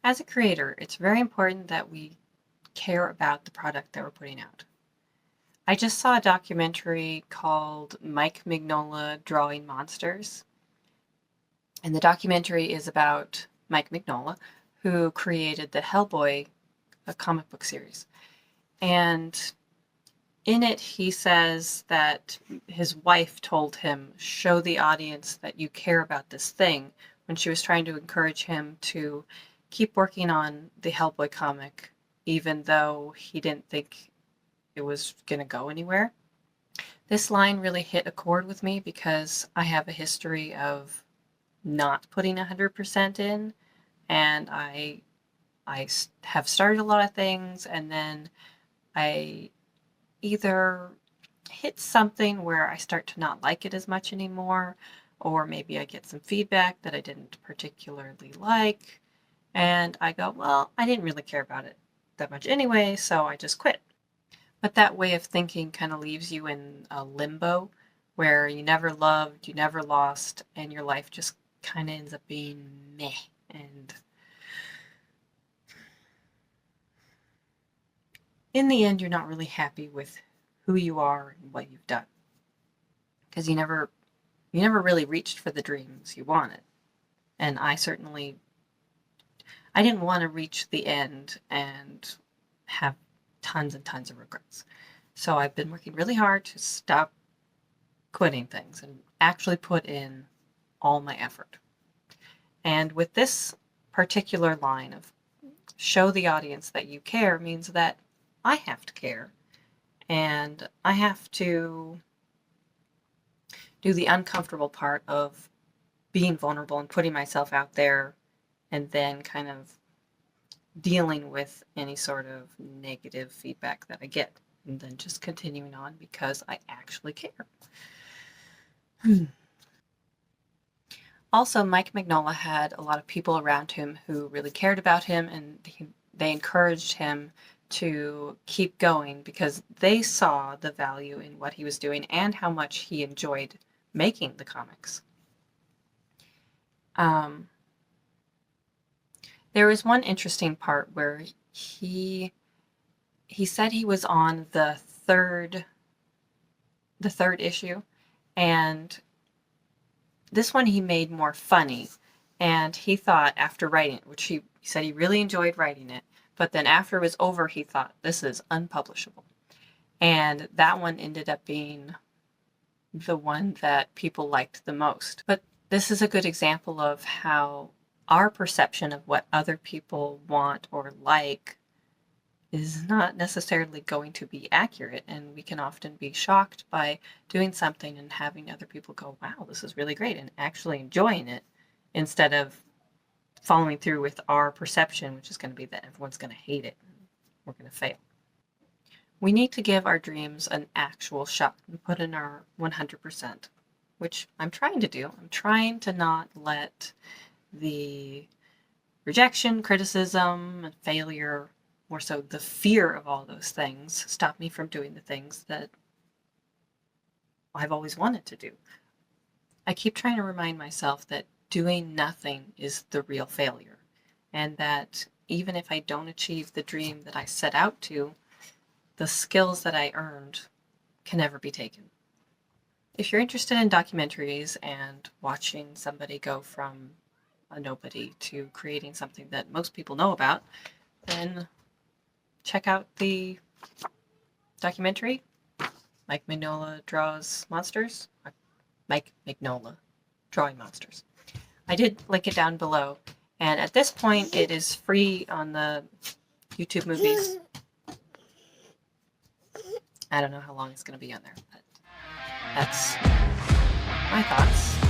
As a creator, it's very important that we care about the product that we're putting out. I just saw a documentary called Mignola Drawing Monsters. And the documentary is about Mike Mignola, who created the Hellboy comic book series. And in it, he says that his wife told him, show the audience that you care about this thing, when she was trying to encourage him to keep working on the Hellboy comic, even though he didn't think it was going to go anywhere. This line really hit a chord with me because I have a history of not putting 100% in, and I have started a lot of things, and then I either hit something where I start to not like it as much anymore, or maybe I get some feedback that I didn't particularly like, and I go, well, I didn't really care about it that much anyway, so I just quit. But that way of thinking kind of leaves you in a limbo where you never loved, you never lost, and your life just kind of ends up being meh. And in the end, you're not really happy with who you are and what you've done, because you never really reached for the dreams you wanted. And I didn't want to reach the end and have tons and tons of regrets. So I've been working really hard to stop quitting things and actually put in all my effort. And with this particular line of show the audience that you care means that I have to care, and I have to do the uncomfortable part of being vulnerable and putting myself out there, and then kind of dealing with any sort of negative feedback that I get, and then just continuing on because I actually care. Also, Mike Mignola had a lot of people around him who really cared about him, and they encouraged him to keep going because they saw the value in what he was doing and how much he enjoyed making the comics. There was one interesting part where he said he was on the third issue, and this one he made more funny, and he thought after writing it, which he said he really enjoyed writing it, but then after it was over, he thought, this is unpublishable. And that one ended up being the one that people liked the most. But this is a good example of how our perception of what other people want or like is not necessarily going to be accurate, and we can often be shocked by doing something and having other people go, wow, this is really great, and actually enjoying it, instead of following through with our perception, which is going to be that everyone's going to hate it and we're going to fail. We need to give our dreams an actual shot and put in our 100%, which I'm trying to do. I'm trying to not let the rejection, criticism, and failure, more so the fear of all those things, stop me from doing the things that I've always wanted to do. I keep trying to remind myself that doing nothing is the real failure, and that even if I don't achieve the dream that I set out to, the skills that I earned can never be taken. If you're interested in documentaries and watching somebody go from a nobody to creating something that most people know about, then check out the documentary, Mike Mignola Draws Monsters. Mike Mignola Drawing Monsters. I did link it down below, and at this point it is free on the YouTube movies. I don't know how long it's going to be on there, but that's my thoughts.